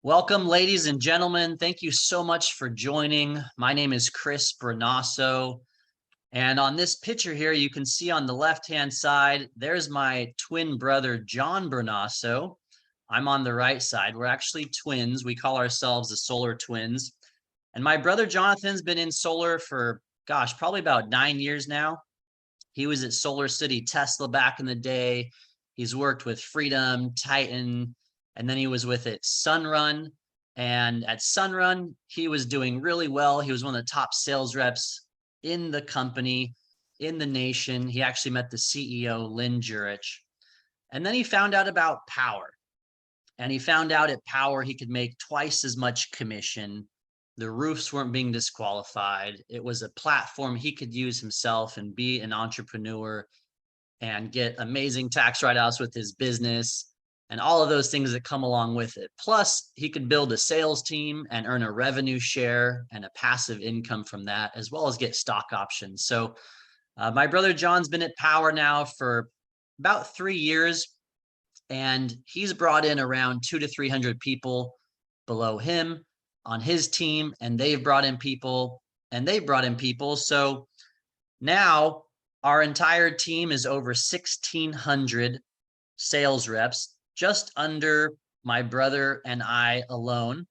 Welcome, ladies and gentlemen. Thank you so much for joining. My name is Chris Brunasso. And on this picture here, you can see on the left-hand side, there's my twin brother, John Brunasso. I'm on the right side. We're actually twins. We call ourselves the solar twins. And my brother Jonathan's been in solar for, gosh, probably about 9 years now. He was at Solar City Tesla back in the day. He's worked with Freedom, Titan, and then he was with it Sunrun. And at Sunrun, he was doing really well. He was one of the top sales reps in the company, in the nation. He actually met the CEO, Lynn Jurich. And then he found out about Powur. And he found out at Powur he could make twice as much commission. The roofs weren't being disqualified. It was a platform he could use himself and be an entrepreneur and get amazing tax write-offs with his business and all of those things that come along with it. Plus, he could build a sales team and earn a revenue share and a passive income from that, as well as get stock options. So my brother John's been at Powur now for about 3 years, and he's brought in around 200 to 300 people below him on his team, and they've brought in people, and they've brought in people. So now our entire team is over 1,600 sales reps, just under my brother and I alone.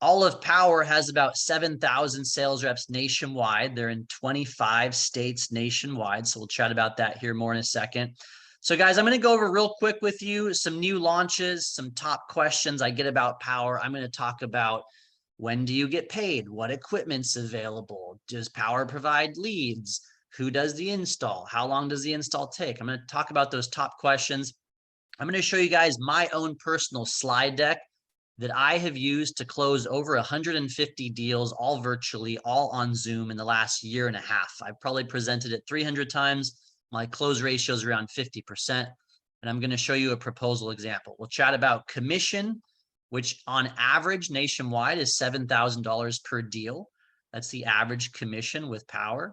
All of Powur has about 7,000 sales reps nationwide. They're in 25 states nationwide. So we'll chat about that here more in a second. So guys, I'm going to go over real quick with you some new launches, some top questions I get about Powur. I'm going to talk about when do you get paid? What equipment's available? Does Powur provide leads? Who does the install? How long does the install take? I'm going to talk about those top questions. I'm going to show you guys my own personal slide deck that I have used to close over 150 deals, all virtually, all on Zoom in the last year and a half. I've probably presented it 300 times. My close ratio is around 50%. And I'm going to show you a proposal example. We'll chat about commission, which on average nationwide is $7,000 per deal. That's the average commission with Powur.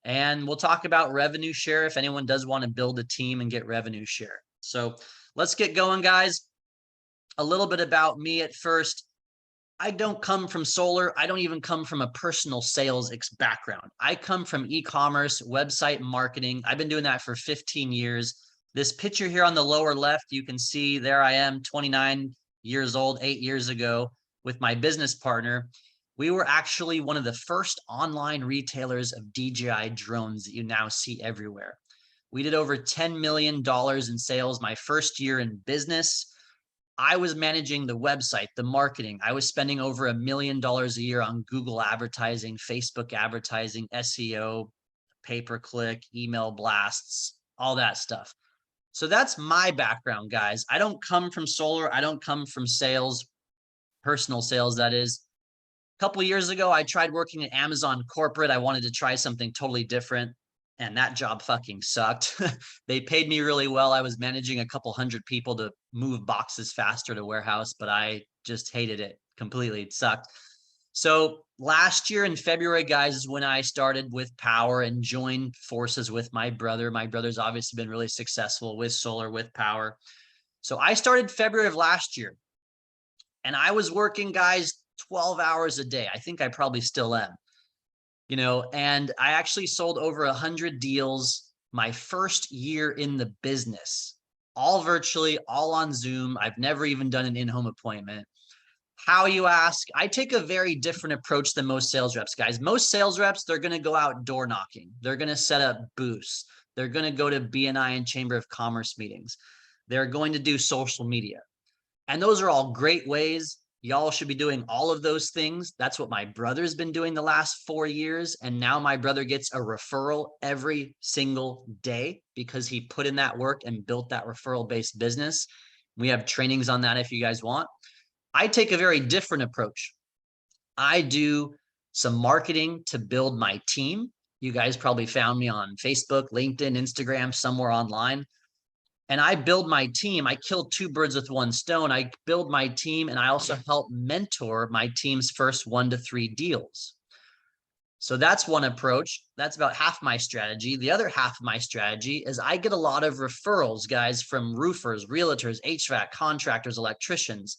And we'll talk about revenue share if anyone does want to build a team and get revenue share. So let's get going, guys. A little bit about me at first. I don't come from solar. I don't even come from a personal sales background. I come from e-commerce, website marketing. I've been doing that for 15 years. This picture here on the lower left, you can see there I am, 29 years old, 8 years ago, with my business partner. We were actually one of the first online retailers of DJI drones that you now see everywhere. We did over $10 million in sales my first year in business. I was managing the website, the marketing. I was spending over $1 million a year on Google advertising, Facebook advertising, SEO, pay-per-click, email blasts, all that stuff. So that's my background, guys. I don't come from solar. I don't come from sales, personal sales, that is. A couple of years ago, I tried working at Amazon corporate. I wanted to try something totally different, and that job fucking sucked. They paid me really well. I was managing a couple hundred people to move boxes faster to warehouse, but I just hated it completely. It sucked. So last year in February, guys, is when I started with Powur and joined forces with my brother. My brother's obviously been really successful with solar, with Powur. So I started February of last year, and I was working, guys, 12 hours a day. I think I probably still am, and I actually sold over 100 deals my first year in the business, all virtually, all on Zoom. I've never even done an in-home appointment. How, you ask? I take a very different approach than most sales reps, guys. Most sales reps, they're going to go out door knocking. They're going to set up booths. They're going to go to BNI and Chamber of Commerce meetings. They're going to do social media. And those are all great ways. Y'all should be doing all of those things. That's what my brother's been doing the last 4 years. And now my brother gets a referral every single day because he put in that work and built that referral-based business. We have trainings on that if you guys want. I take a very different approach. I do some marketing to build my team. You guys probably found me on Facebook, LinkedIn, Instagram, somewhere online. And I build my team. I kill two birds with one stone. I build my team, and I also help mentor my team's first 1 to 3 deals. So that's one approach. That's about half my strategy. The other half of my strategy is I get a lot of referrals, guys, from roofers, realtors, HVAC contractors, electricians.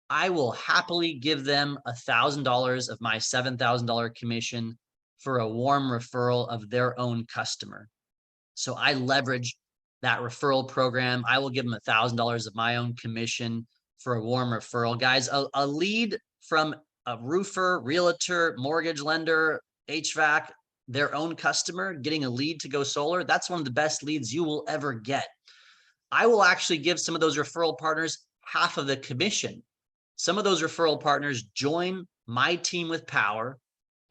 I will happily give them $1,000 of my $7,000 commission for a warm referral of their own customer. So I leverage that referral program. I will give them $1,000 of my own commission for a warm referral. Guys, a lead from a roofer, realtor, mortgage lender, HVAC, their own customer, getting a lead to go solar, that's one of the best leads you will ever get. I will actually give some of those referral partners half of the commission. Some of those referral partners join my team with Powur,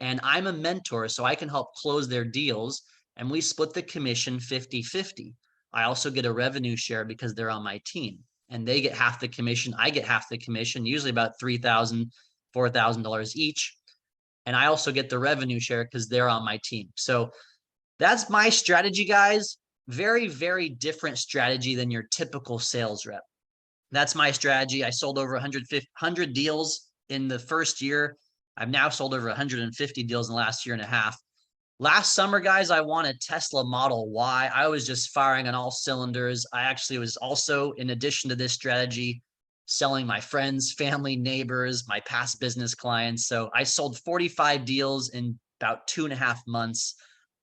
and I'm a mentor, so I can help close their deals, and we split the commission 50-50. I also get a revenue share because they're on my team, and they get half the commission. I get half the commission, usually about $3,000, $4,000 each. And I also get the revenue share because they're on my team. So that's my strategy, guys. Very, very different strategy than your typical sales rep. That's my strategy. I sold over 100 deals in the first year. I've now sold over 150 deals in the last year and a half. Last summer, guys, I won a Tesla Model Y. I was just firing on all cylinders. I actually was also, in addition to this strategy, selling my friends, family, neighbors, my past business clients. So I sold 45 deals in about 2.5 months.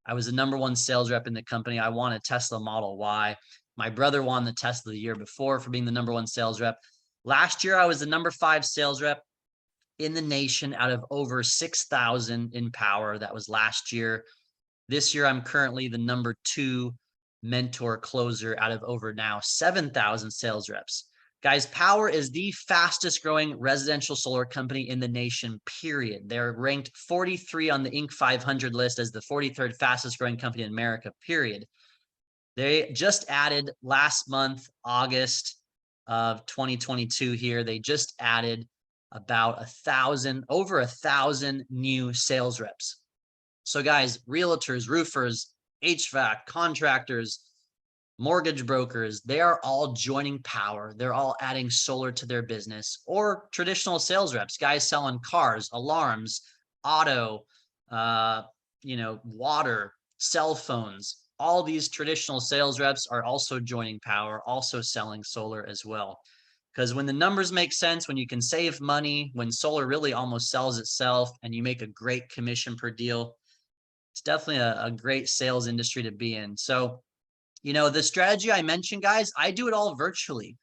I was the #1 sales rep in the company. I won a Tesla Model Y. My brother won the Tesla the year before for being the #1 sales rep. Last year, I was the #5 sales rep in the nation out of over 6,000 in Powur. That was last year. This year, I'm currently the #2 mentor closer out of over now 7,000 sales reps. Guys, Powur is the fastest growing residential solar company in the nation, period. They're ranked 43 on the Inc. 500 list as the 43rd fastest growing company in America, period. They just added last month, August of 2022 here, they just added about over 1,000 new sales reps. So guys, realtors, roofers, HVAC, contractors, mortgage brokers, they are all joining Powur. They're all adding solar to their business, or traditional sales reps, guys selling cars, alarms, auto, water, cell phones. All these traditional sales reps are also joining Powur, also selling solar as well. Because when the numbers make sense, when you can save money, when solar really almost sells itself and you make a great commission per deal, it's definitely a great sales industry to be in. So, the strategy I mentioned, guys, I do it all virtually.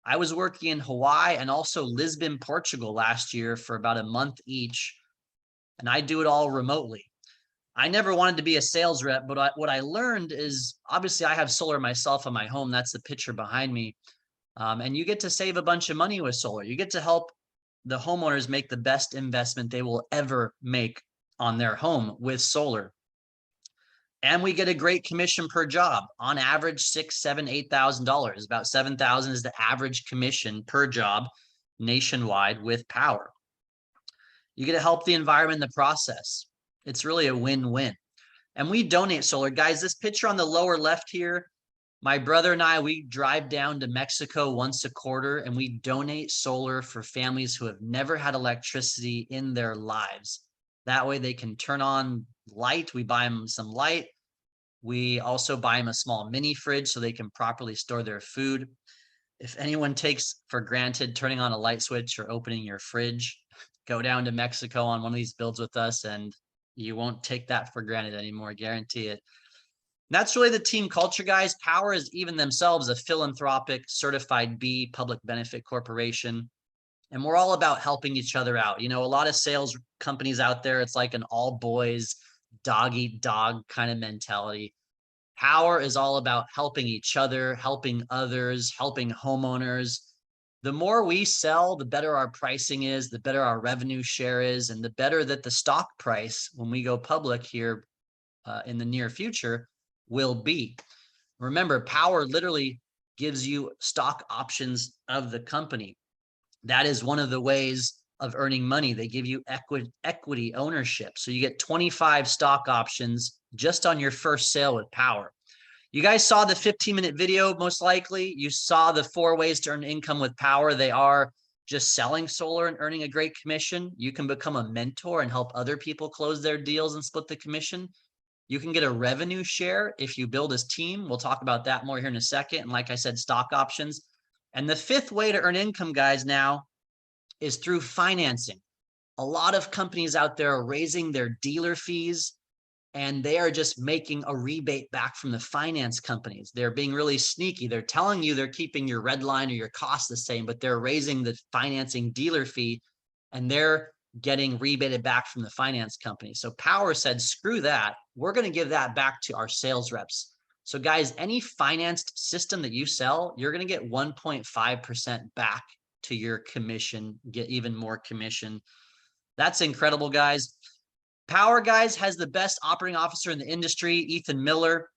I was working in Hawaii and also Lisbon, Portugal last year for about a month each, and I do it all remotely. I never wanted to be a sales rep, but what I learned is, obviously I have solar myself in my home. That's the picture behind me. And you get to save a bunch of money with solar. You get to help the homeowners make the best investment they will ever make on their home with solar. And we get a great commission per job, on average $6,000, $7,000, $8,000. About $7,000 is the average commission per job nationwide with Powur. You get to help the environment in the process. It's really a win-win. And we donate solar. Guys, this picture on the lower left here, my brother and I, we drive down to Mexico once a quarter and we donate solar for families who have never had electricity in their lives. That way they can turn on light. We buy them some light. We also buy them a small mini fridge so they can properly store their food. If anyone takes for granted turning on a light switch or opening your fridge, go down to Mexico on one of these builds with us and you won't take that for granted anymore, guarantee it. That's really the team culture, guys. Powur is even themselves a philanthropic certified B public benefit corporation. And we're all about helping each other out. A lot of sales companies out there, it's like an all boys, dog eat dog kind of mentality. Powur is all about helping each other, helping others, helping homeowners. The more we sell, the better our pricing is, the better our revenue share is, and the better that the stock price when we go public here in the near future will be. Remember, Powur literally gives you stock options of the company. That is one of the ways of earning money. They give you equity ownership. So you get 25 stock options just on your first sale with Powur. You guys saw the 15-minute video, most likely. You saw the 4 ways to earn income with Powur. They are just selling solar and earning a great commission. You can become a mentor and help other people close their deals and split the commission. You can get a revenue share if you build a team. We'll talk about that more here in a second. And like I said, stock options. And the 5th way to earn income, guys, now is through financing. A lot of companies out there are raising their dealer fees, and they are just making a rebate back from the finance companies. They're being really sneaky. They're telling you they're keeping your red line or your costs the same, but they're raising the financing dealer fee, and they're getting rebated back from the finance company. So Powur said, screw that. We're going to give that back to our sales reps. So guys, any financed system that you sell, you're going to get 1.5% back to your commission, get even more commission. That's incredible, guys. Powur, guys, has the best operating officer in the industry, Ethan Miller.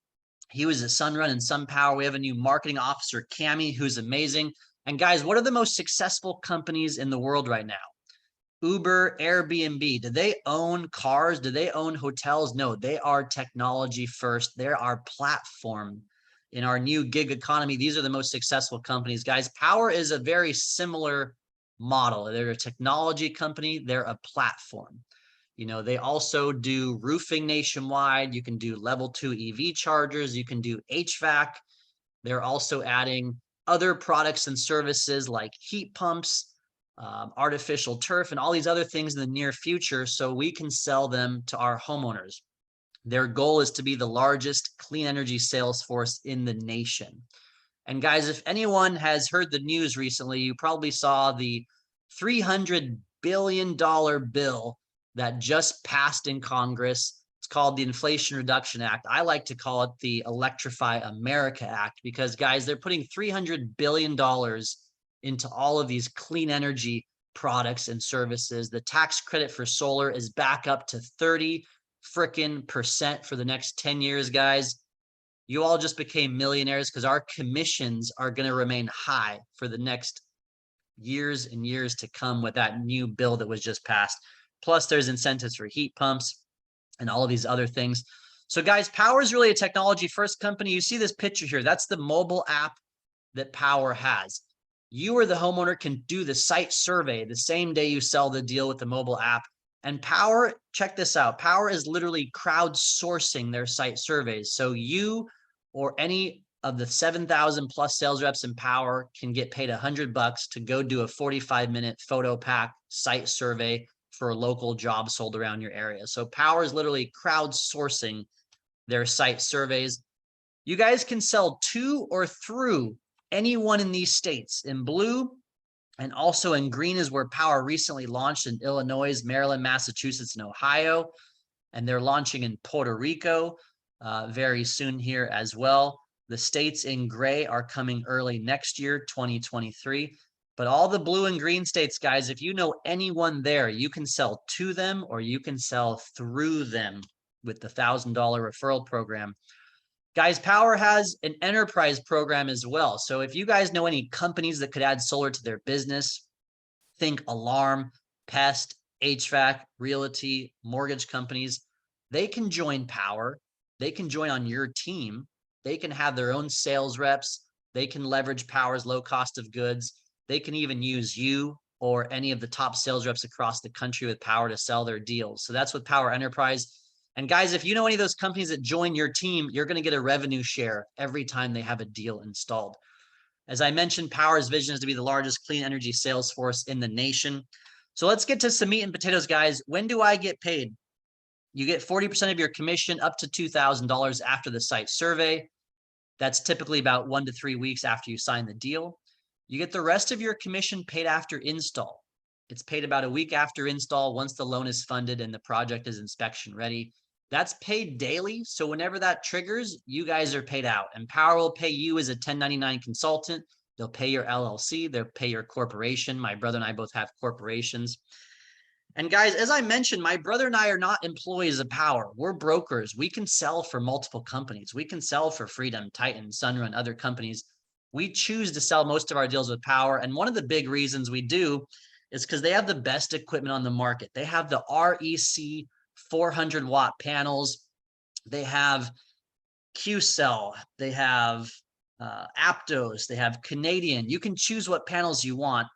He was at Sunrun and SunPower. We have a new marketing officer, Cami, who's amazing. And guys, what are the most successful companies in the world right now? Uber, Airbnb. Do they own cars? Do they own hotels? No, they are technology first. They're our platform. In our new gig economy, these are the most successful companies. Guys, Powur is a very similar model. They're a technology company. They're a platform. You know, they also do roofing nationwide. You can do level 2 EV chargers. You can do HVAC. They're also adding other products and services like heat pumps, artificial turf, and all these other things in the near future, so we can sell them to our homeowners. Their goal is to be the largest clean energy sales force in the nation. And guys, if anyone has heard the news recently, you probably saw the $300 billion bill that just passed in Congress. It's called the Inflation Reduction Act. I like to call it the Electrify America Act because, guys, they're putting $300 billion into all of these clean energy products and services. The tax credit for solar is back up to 30% for the next 10 years, guys. You all just became millionaires because our commissions are going to remain high for the next years and years to come with that new bill that was just passed. Plus, there's incentives for heat pumps and all of these other things. So, guys, Powur is really a technology-first company. You see this picture here. That's the mobile app that Powur has. You or the homeowner can do the site survey the same day you sell the deal with the mobile app. And Powur, check this out. Powur is literally crowdsourcing their site surveys. So you or any of the 7,000 plus sales reps in Powur can get paid $100 to go do a 45-minute photo pack site survey for a local job sold around your area. So Powur is literally crowdsourcing their site surveys. You guys can sell to or through anyone in these states. In blue and also in green is where Powur recently launched in Illinois, Maryland, Massachusetts, and Ohio. And they're launching in Puerto Rico very soon here as well. The states in gray are coming early next year, 2023. But all the blue and green states, guys, if you know anyone there, you can sell to them or you can sell through them with the $1,000 referral program. Guys, Powur has an enterprise program as well. So if you guys know any companies that could add solar to their business, think alarm, pest, HVAC, realty, mortgage companies, they can join Powur. They can join on your team. They can have their own sales reps. They can leverage Powur's low cost of goods. They can even use you or any of the top sales reps across the country with Powur to sell their deals. So that's with Powur Enterprise. And guys, if you know any of those companies that join your team, you're going to get a revenue share every time they have a deal installed. As I mentioned, Powur's vision is to be the largest clean energy sales force in the nation. So let's get to some meat and potatoes, guys. When do I get paid? You get 40% of your commission up to $2,000 after the site survey. That's typically about 1 to 3 weeks after you sign the deal. You get the rest of your commission paid after install. It's paid about a week after install once the loan is funded and the project is inspection ready. That's paid daily. So whenever that triggers, you guys are paid out. And Powur will pay you as a 1099 consultant. They'll pay your LLC. They'll pay your corporation. My brother and I both have corporations. And guys, as I mentioned, my brother and I are not employees of Powur. We're brokers. We can sell for multiple companies. We can sell for Freedom, Titan, Sunrun, other companies. We choose to sell most of our deals with Powur. And one of the big reasons we do is because they have the best equipment on the market. They have the REC 400 watt panels. They have Q-Cell. They have Aptos. They have Canadian. You can choose what panels you want.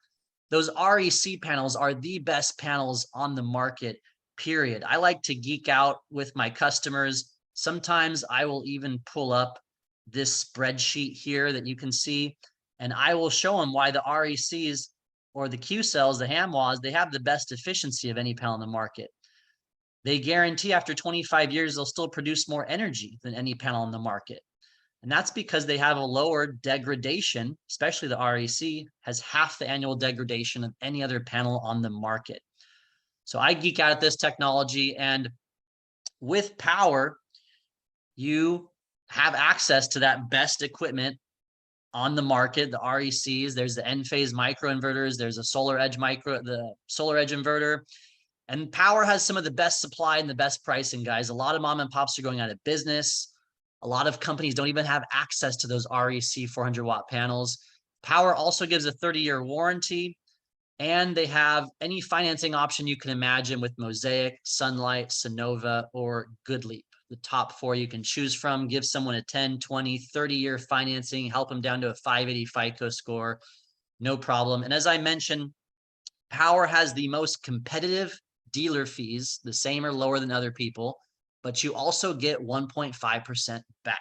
Those REC panels are the best panels on the market, period. I like to geek out with my customers. Sometimes I will even pull up this spreadsheet here that you can see, and I will show them why the RECs or the Q cells, the HAMWAs, they have the best efficiency of any panel in the market. They guarantee after 25 years, they'll still produce more energy than any panel in the market. And that's because they have a lower degradation, especially the REC has half the annual degradation of any other panel on the market. So I geek out at this technology, and with Powur, you have access to that best equipment on the market, the RECs. There's the N-phase microinverters. There's a the Solar Edge inverter. And Powur has some of the best supply and the best pricing, guys. A lot of mom and pops are going out of business. A lot of companies don't even have access to those REC 400-watt panels. Powur also gives a 30-year warranty, and they have any financing option you can imagine with Mosaic, Sunlight, Sonova, or GoodLeap. The top four you can choose from. Give someone a 10, 20, 30-year financing, help them down to a 580 FICO score, no problem. And as I mentioned, Powur has the most competitive dealer fees, the same or lower than other people, but you also get 1.5% back.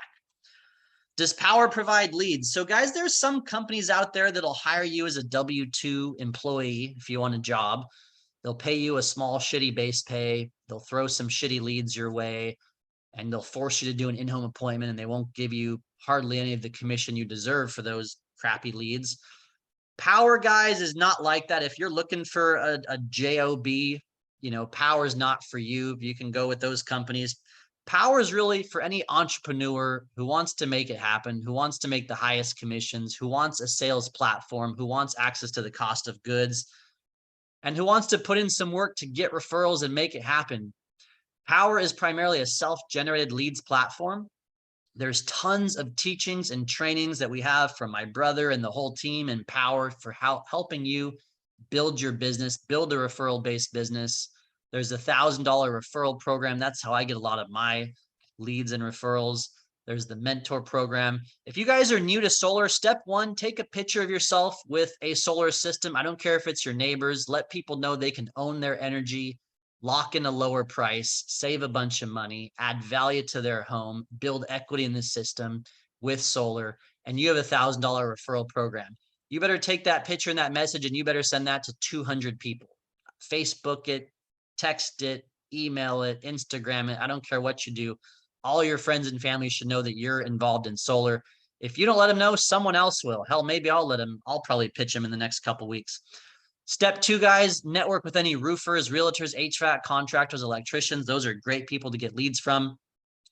Does Powur provide leads? So guys, there's some companies out there that'll hire you as a W-2 employee if you want a job. They'll pay you a small shitty base pay. They'll throw some shitty leads your way, and they'll force you to do an in-home appointment, and they won't give you hardly any of the commission you deserve for those crappy leads. Powur, guys, is not like that. If you're looking for a job, Powur is not for you. You can go with those companies. Powur is really for any entrepreneur who wants to make it happen, who wants to make the highest commissions, who wants a sales platform, who wants access to the cost of goods, and who wants to put in some work to get referrals and make it happen. Powur is primarily a self-generated leads platform. There's tons of teachings and trainings that we have from my brother and the whole team in Powur for helping you build your business, build a referral-based business. There's a $1,000 referral program. That's how I get a lot of my leads and referrals. There's the mentor program. If you guys are new to solar, step one, take a picture of yourself with a solar system. I don't care if it's your neighbors. Let people know they can own their energy, lock in a lower price, save a bunch of money, add value to their home, build equity in the system with solar, and you have a $1,000 referral program. You better take that picture and that message, and you better send that to 200 people. Facebook it, text it, email it, Instagram it. I don't care what you do. All your friends and family should know that you're involved in solar. If you don't let them know, someone else will. Hell, maybe I'll let them. I'll probably pitch them in the next couple weeks. Step two, guys, network with any roofers, realtors, HVAC contractors, electricians. Those are great people to get leads from.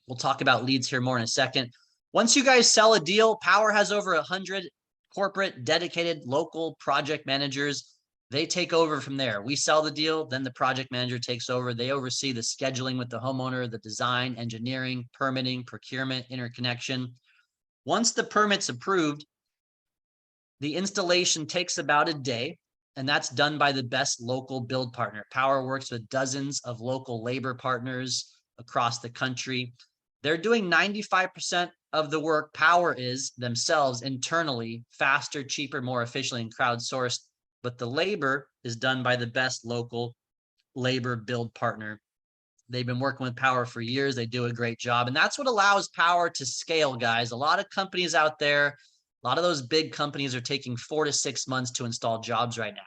We'll talk about leads here more in a second. Once you guys sell a deal, Powur has over 100 corporate, dedicated, local project managers. They take over from there. We sell the deal, then the project manager takes over. They oversee the scheduling with the homeowner, the design, engineering, permitting, procurement, interconnection. Once the permit's approved, the installation takes about a day, and that's done by the best local build partner. Powur works with dozens of local labor partners across the country. They're doing 95% of the work. Powur is themselves internally, faster, cheaper, more efficiently, and crowdsourced. But the labor is done by the best local labor build partner. They've been working with Powur for years. They do a great job. And that's what allows Powur to scale, guys. A lot of companies out there, a lot of those big companies are taking 4 to 6 months to install jobs right now.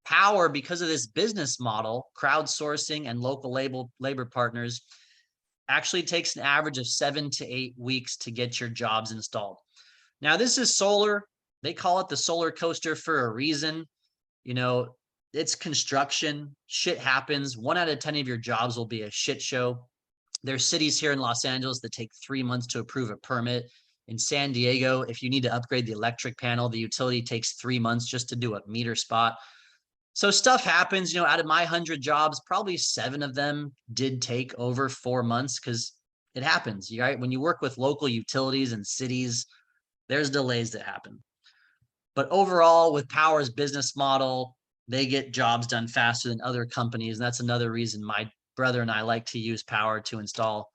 Powur, because of this business model, crowdsourcing and local labor partners, actually takes an average of 7 to 8 weeks to get your jobs installed. Now, this is solar. They call it the solar coaster for a reason. It's construction. Shit happens. 1 out of 10 of your jobs will be a shit show. There's cities here in Los Angeles that take 3 months to approve a permit. In San Diego, if you need to upgrade the electric panel, the utility takes 3 months just to do a meter spot. So stuff happens. Out of my 100 jobs, probably 7 of them did take over 4 months because it happens, right? When you work with local utilities and cities, there's delays that happen. But overall, with Powur's business model, they get jobs done faster than other companies. And that's another reason my brother and I like to use Powur to install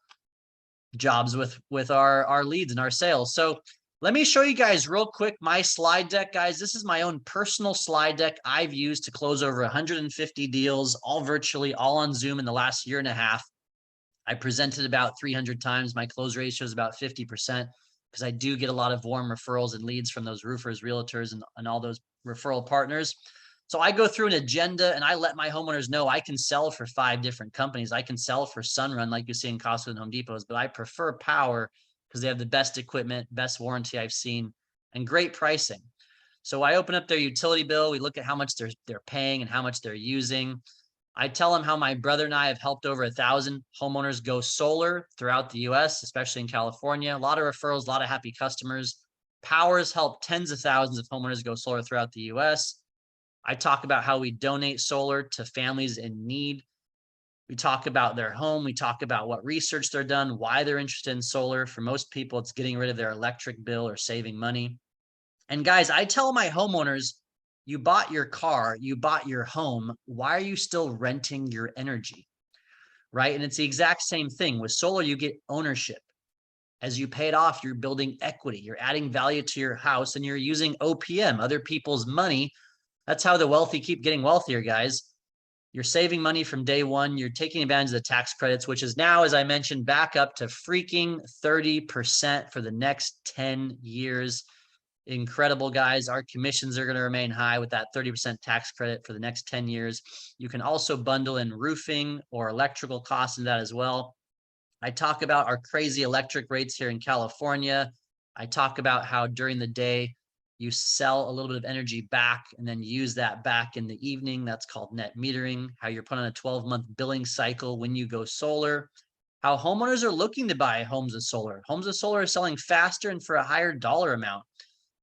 jobs with our leads and our sales. So let me show you guys real quick my slide deck, guys. This is my own personal slide deck I've used to close over 150 deals, all virtually, all on Zoom in the last year and a half. I presented about 300 times. My close ratio is about 50%. because I do get a lot of warm referrals and leads from those roofers, realtors, and all those referral partners. So I go through an agenda and I let my homeowners know I can sell for 5 different companies. I can sell for Sunrun like you see in Costco and Home Depots, but I prefer Powur because they have the best equipment, best warranty I've seen, and great pricing. So I open up their utility bill. We look at how much they're paying and how much they're using. I tell them how my brother and I have helped over 1,000 homeowners go solar throughout the US, especially in California. A lot of referrals, a lot of happy customers. Powur's helped tens of thousands of homeowners go solar throughout the US. I talk about how we donate solar to families in need. We talk about their home. We talk about what research they're done, why they're interested in solar. For most people, it's getting rid of their electric bill or saving money. And guys, I tell my homeowners, you bought your car, you bought your home. Why are you still renting your energy? Right? And it's the exact same thing. With solar, you get ownership. As you pay it off, you're building equity. You're adding value to your house and you're using OPM, other people's money. That's how the wealthy keep getting wealthier, guys. You're saving money from day one. You're taking advantage of the tax credits, which is now, as I mentioned, back up to freaking 30% for the next 10 years. Incredible, guys. Our commissions are going to remain high with that 30% tax credit for the next 10 years. You can also bundle in roofing or electrical costs in that as well. I talk about our crazy electric rates here in California. I talk about how during the day, you sell a little bit of energy back and then use that back in the evening. That's called net metering. How you're put on a 12-month billing cycle when you go solar. How homeowners are looking to buy homes with solar. Homes with solar are selling faster and for a higher dollar amount.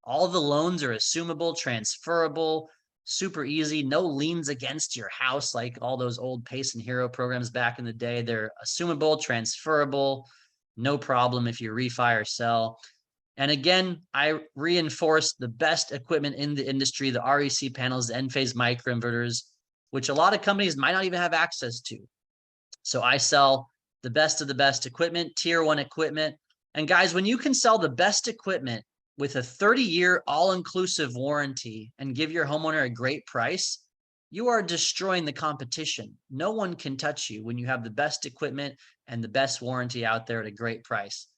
All the loans are assumable, transferable, super easy. No liens against your house like all those old Pace and Hero programs back in the day. They're assumable, transferable, no problem if you refi or sell. And again, I reinforce the best equipment in the industry, the REC panels, the Enphase microinverters, which a lot of companies might not even have access to. So I sell the best of the best equipment, tier 1 equipment. And guys, when you can sell the best equipment with a 30-year all-inclusive warranty and give your homeowner a great price, you are destroying the competition. No one can touch you when you have the best equipment and the best warranty out there at a great price.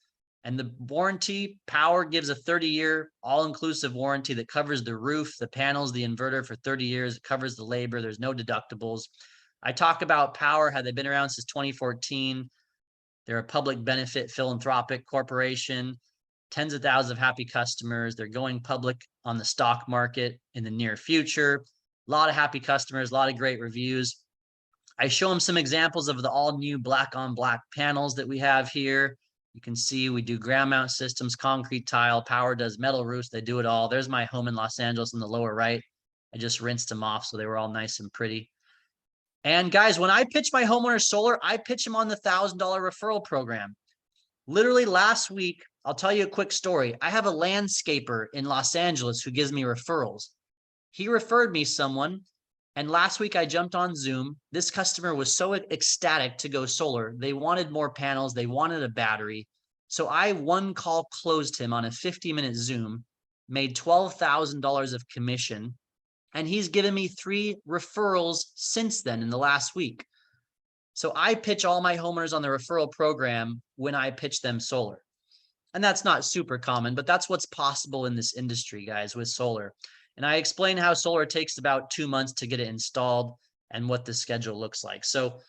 And the warranty, Powur gives a 30-year all-inclusive warranty that covers the roof, the panels, the inverter for 30 years. It covers the labor. There's no deductibles. I talk about Powur, how they've been around since 2014. They're a public benefit philanthropic corporation, tens of thousands of happy customers. They're going public on the stock market in the near future. A lot of happy customers, a lot of great reviews. I show them some examples of the all new black on black panels that we have here. You can see we do ground mount systems, concrete tile. Powur does metal roofs. They do it all. There's my home in Los Angeles in the lower right. I just rinsed them off, so they were all nice and pretty. And guys, when I pitch my homeowner solar, I pitch them on the $1,000 referral program. Literally last week, I'll tell you a quick story. I have a landscaper in Los Angeles who gives me referrals. He referred me someone. And last week I jumped on Zoom. This customer was so ecstatic to go solar. They wanted more panels. They wanted a battery. So I one call closed him on a 50-minute Zoom, made $12,000 of commission. And he's given me 3 referrals since then in the last week. So I pitch all my homeowners on the referral program when I pitch them solar. And that's not super common, but that's what's possible in this industry, guys, with solar. And I explain how solar takes about 2 months to get it installed and what the schedule looks like. So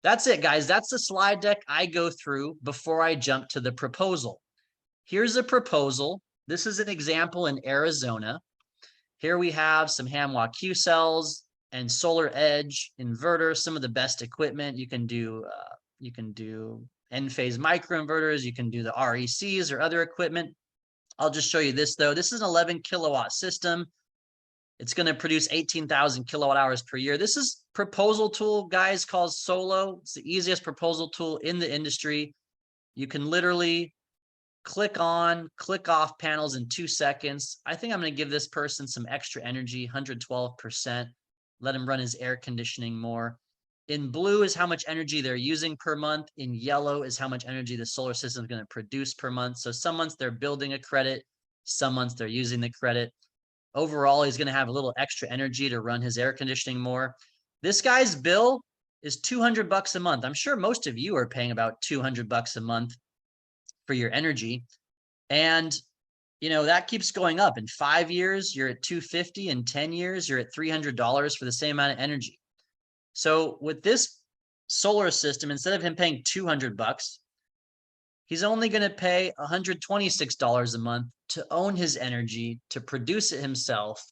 that's it, guys. That's the slide deck I go through before I jump to the proposal. Here's a proposal. This is an example in Arizona. Here we have some Hamwa Q cells and Solar Edge inverter, some of the best equipment. You can do Enphase microinverters. You can do the RECs or other equipment. I'll just show you this though. This is an 11 kilowatt system. It's going to produce 18,000 kilowatt hours per year. This is proposal tool, guys, called Solo. It's the easiest proposal tool in the industry. You can literally click on, click off panels in 2 seconds. I think I'm going to give this person some extra energy, 112%. Let him run his air conditioning more. In blue is how much energy they're using per month. In yellow is how much energy the solar system is going to produce per month. So some months they're building a credit, some months they're using the credit. Overall, he's going to have a little extra energy to run his air conditioning more. This guy's bill is $200 a month. I'm sure most of you are paying about $200 a month for your energy. And that keeps going up. In 5 years, you're at $250. In 10 years, you're at $300 for the same amount of energy. So with this solar system, instead of him paying $200, he's only going to pay $126 a month to own his energy, to produce it himself,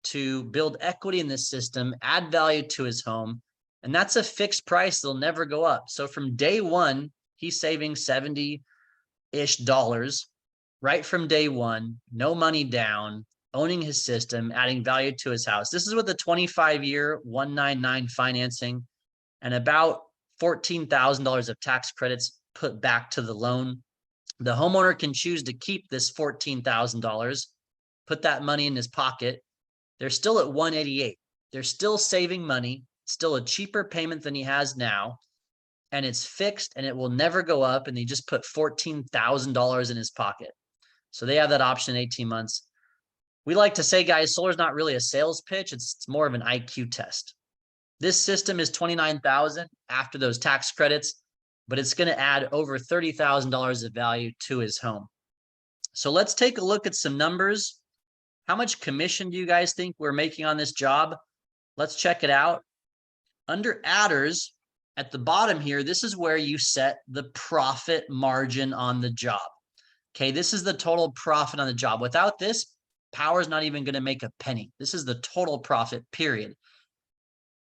to build equity in this system, add value to his home. And that's a fixed price that'll never go up. So from day one, he's saving $70-ish right from day one, no money down, owning his system, adding value to his house. This is with a 25-year 199 financing and about $14,000 of tax credits put back to the loan. The homeowner can choose to keep this $14,000, put that money in his pocket. They're still at $188. They're still saving money, still a cheaper payment than he has now, and it's fixed and it will never go up. And he just put $14,000 in his pocket. So they have that option in 18 months. We like to say, guys, solar is not really a sales pitch. It's more of an IQ test. This system is $29,000 after those tax credits, but it's going to add over $30,000 of value to his home. So let's take a look at some numbers. How much commission do you guys think we're making on this job? Let's check it out. Under adders, at the bottom here, this is where you set the profit margin on the job. Okay, this is the total profit on the job. Without this, Powur's not even going to make a penny. This is the total profit, period.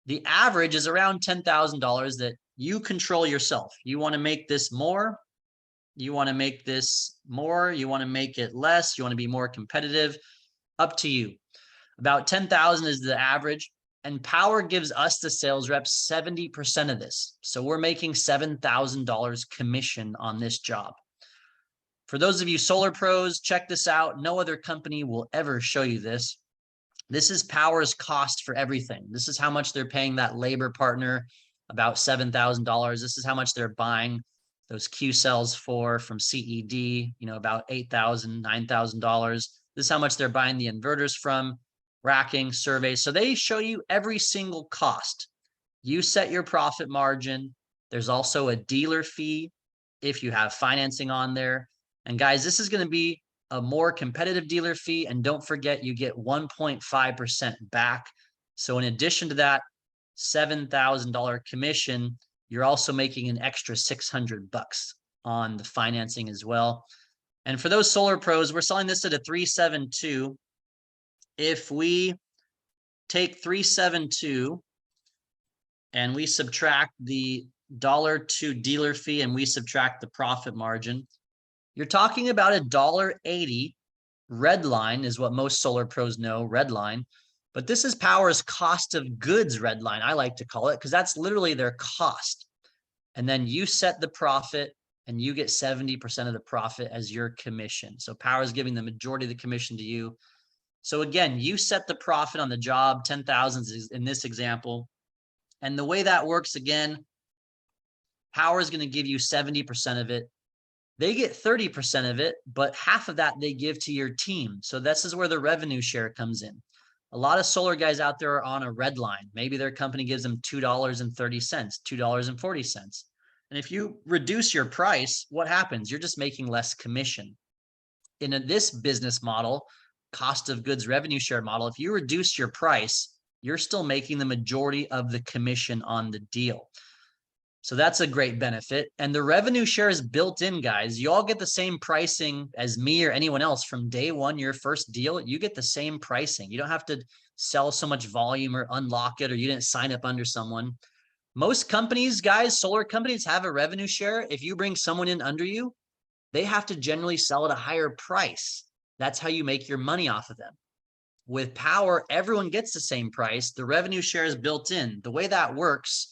The average is around $10,000 that you control yourself. You want to make this more. You want to make this more. You want to make it less. You want to be more competitive. Up to you. About 10,000 is the average. And Powur gives us, the sales reps, 70% of this. So we're making $7,000 commission on this job. For those of you solar pros, check this out. No other company will ever show you this. This is Powur's cost for everything. This is how much they're paying that labor partner, about $7,000. This is how much they're buying those Q cells from CED, about $8,000, $9,000. This is how much they're buying the inverters from, racking, surveys. So they show you every single cost. You set your profit margin. There's also a dealer fee if you have financing on there. And guys, this is going to be a more competitive dealer fee. And don't forget, you get 1.5% back. So in addition to that $7,000 commission, you're also making an extra $600 on the financing as well. And for those solar pros, we're selling this at a 372. If we take 372 and we subtract the $2 dealer fee and we subtract the profit margin, you're talking about $1.80. Red line is what most solar pros know, red line. But this is Powur's cost of goods red line, I like to call it, because that's literally their cost. And then you set the profit and you get 70% of the profit as your commission. So Powur's giving the majority of the commission to you. So again, you set the profit on the job, 10,000 in this example. And the way that works, again, Powur is going to give you 70% of it. They get 30% of it, but half of that they give to your team. So this is where the revenue share comes in. A lot of solar guys out there are on a red line. Maybe their company gives them $2.30, $2.40. And if you reduce your price, what happens? You're just making less commission. In this business model, cost of goods revenue share model, if you reduce your price, you're still making the majority of the commission on the deal. So that's a great benefit. And the revenue share is built in, guys. You all get the same pricing as me or anyone else from day one, your first deal. You get the same pricing. You don't have to sell so much volume or unlock it, or you didn't sign up under someone. Most companies, guys, solar companies have a revenue share. If you bring someone in under you, they have to generally sell at a higher price. That's how you make your money off of them. With Powur, everyone gets the same price. The revenue share is built in. The way that works,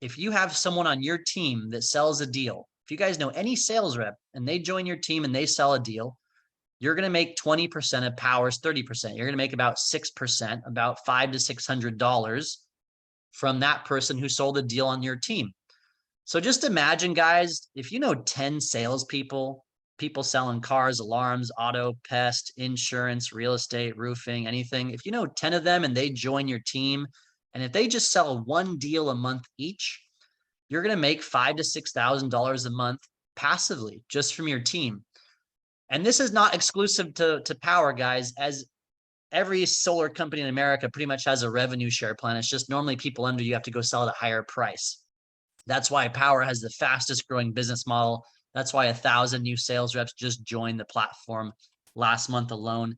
if you have someone on your team that sells a deal, if you guys know any sales rep and they join your team and they sell a deal, you're going to make 20% of Powur's 30%. You're going to make about 6%, about $500 to $600 from that person who sold a deal on your team. So just imagine, guys, if you know 10 salespeople, people selling cars, alarms, auto, pest, insurance, real estate, roofing, anything. If you know 10 of them and they join your team, and if they just sell one deal a month each, you're going to make $5,000 to $6,000 a month passively just from your team. And this is not exclusive to Powur, guys, as every solar company in America pretty much has a revenue share plan. It's just normally people under you have to go sell at a higher price. That's why Powur has the fastest growing business model. That's why 1,000 new sales reps just joined the platform last month alone.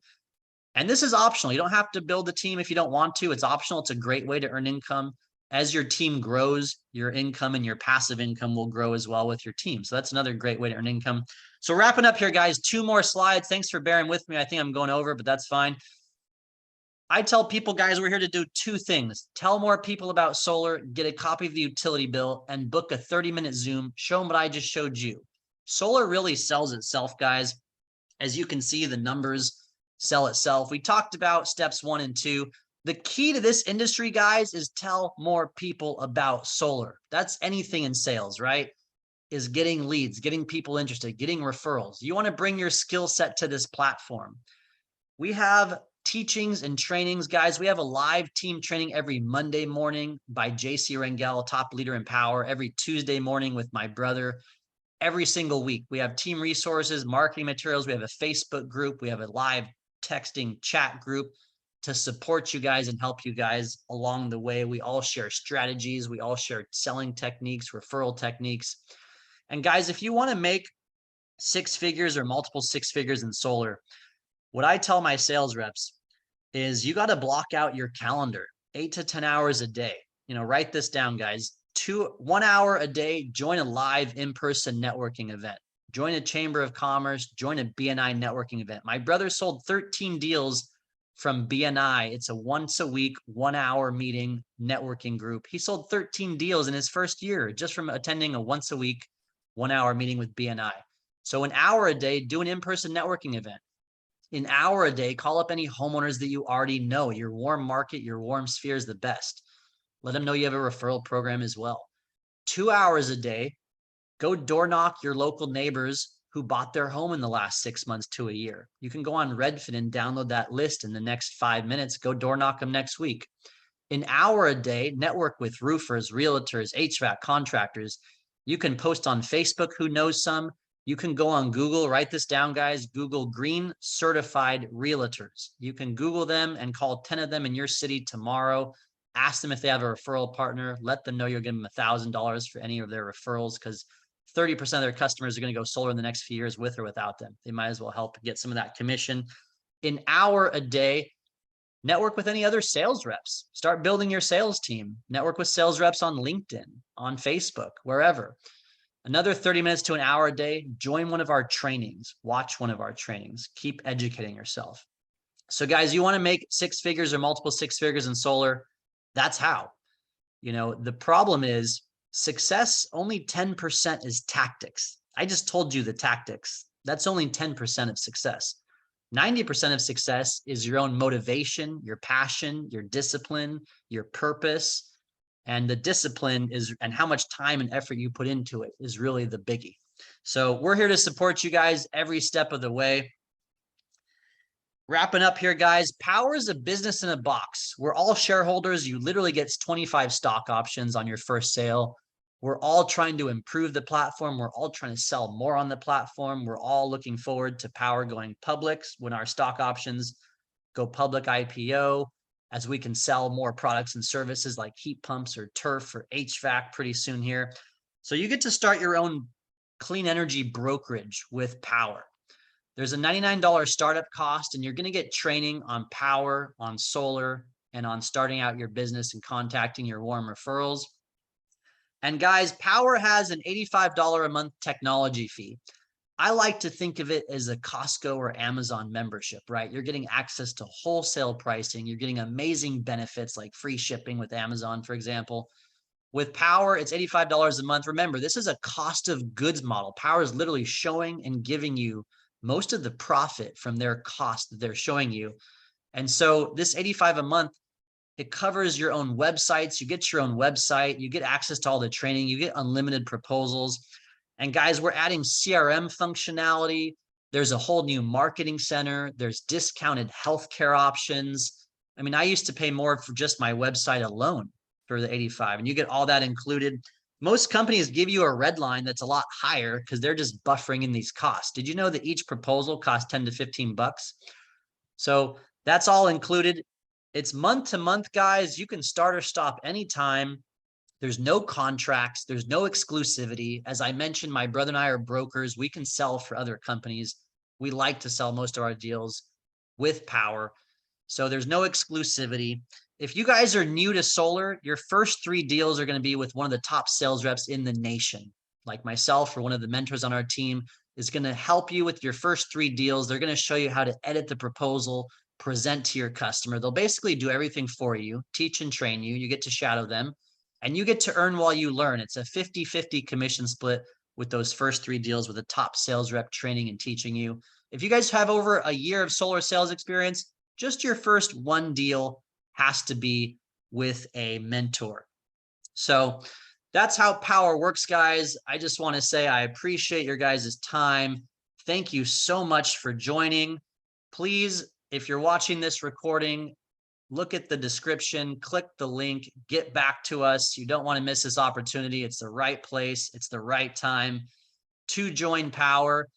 And this is optional. You don't have to build a team if you don't want to. It's optional. It's a great way to earn income. As your team grows, your income and your passive income will grow as well with your team. So that's another great way to earn income. So wrapping up here, guys, 2 more slides. Thanks for bearing with me. I think I'm going over, but that's fine. I tell people, guys, we're here to do 2 things. Tell more people about solar, get a copy of the utility bill, and book a 30-minute Zoom. Show them what I just showed you. Solar really sells itself, guys. As you can see, the numbers sell itself. We talked about steps 1 and 2. The key to this industry, guys, is tell more people about solar. That's anything in sales, right? Is getting leads, getting people interested, getting referrals. You want to bring your skill set to this platform. We have teachings and trainings, guys. We have a live team training every Monday morning by JC Rangel, top leader in Powur, every Tuesday morning with my brother. Every single week, we have team resources, marketing materials. We have a Facebook group. We have a live texting chat group to support you guys and help you guys along the way. We all share strategies. We all share selling techniques, referral techniques. And guys, if you want to make 6 figures or multiple 6 figures in solar, what I tell my sales reps is you got to block out your calendar 8 to 10 hours a day. Write this down, guys. 1 hour a day, join a live in-person networking event. Join a Chamber of Commerce, join a BNI networking event. My brother sold 13 deals from BNI. It's a once a week, 1 hour meeting networking group. He sold 13 deals in his first year just from attending a once a week, 1 hour meeting with BNI. So an hour a day, do an in-person networking event. An hour a day, call up any homeowners that you already know. Your warm market, your warm sphere is the best. Let them know you have a referral program as well. 2 hours a day, go door knock your local neighbors who bought their home in the last 6 months to a year. You can go on Redfin and download that list in the next 5 minutes. Go door knock them next week. An hour a day, network with roofers, realtors, HVAC contractors. You can post on Facebook, who knows some. You can go on Google, write this down, guys. Google green certified realtors. You can Google them and call 10 of them in your city tomorrow. Ask them if they have a referral partner. Let them know you'll give them $1,000 for any of their referrals, because 30% of their customers are going to go solar in the next few years with or without them. They might as well help get some of that commission. An hour a day, network with any other sales reps. Start building your sales team. Network with sales reps on LinkedIn, on Facebook, wherever. Another 30 minutes to an hour a day, join one of our trainings, watch one of our trainings, keep educating yourself. So guys, you want to make 6 figures or multiple 6 figures in solar, that's how. The problem is success, only 10% is tactics. I just told you the tactics. That's only 10% of success. 90% of success is your own motivation, your passion, your discipline, your purpose. And the discipline is, and how much time and effort you put into it is really the biggie. So we're here to support you guys every step of the way. Wrapping up here, guys, Powur is a business in a box. We're all shareholders. You literally get 25 stock options on your first sale. We're all trying to improve the platform. We're all trying to sell more on the platform. We're all looking forward to Powur going public when our stock options go public IPO, as we can sell more products and services like heat pumps or turf or HVAC pretty soon here. So you get to start your own clean energy brokerage with Powur. There's a $99 startup cost, and you're going to get training on Powur, on solar, and on starting out your business and contacting your warm referrals. And guys, Powur has an $85 a month technology fee. I like to think of it as a Costco or Amazon membership, right? You're getting access to wholesale pricing. You're getting amazing benefits like free shipping with Amazon, for example. With Powur, it's $85 a month. Remember, this is a cost of goods model. Powur is literally showing and giving you most of the profit from their cost that they're showing you. And so this $85 a month, it covers your own websites. You get your own website. You get access to all the training. You get unlimited proposals. And guys, we're adding CRM functionality. There's a whole new marketing center. There's discounted healthcare options. I mean, I used to pay more for just my website alone for the $85, and you get all that included. Most companies give you a red line that's a lot higher because they're just buffering in these costs. Did you know that each proposal costs 10 to 15 bucks? So that's all included. It's month to month, guys. You can start or stop anytime. There's no contracts. There's no exclusivity. As I mentioned, my brother and I are brokers. We can sell for other companies. We like to sell most of our deals with Powur. So there's no exclusivity. If you guys are new to solar, your first 3 deals are going to be with one of the top sales reps in the nation, like myself or one of the mentors on our team is going to help you with your first 3 deals. They're going to show you how to edit the proposal, present to your customer. They'll basically do everything for you, teach and train you. You get to shadow them and you get to earn while you learn. It's a 50-50 commission split with those first 3 deals with a top sales rep training and teaching you. If you guys have over a year of solar sales experience, just your first 1 deal has to be with a mentor. So that's how Powur works, guys. I just want to say I appreciate your guys' time. Thank you so much for joining. Please, if you're watching this recording, look at the description, click the link, get back to us. You don't want to miss this opportunity. It's the right place. It's the right time to join Powur.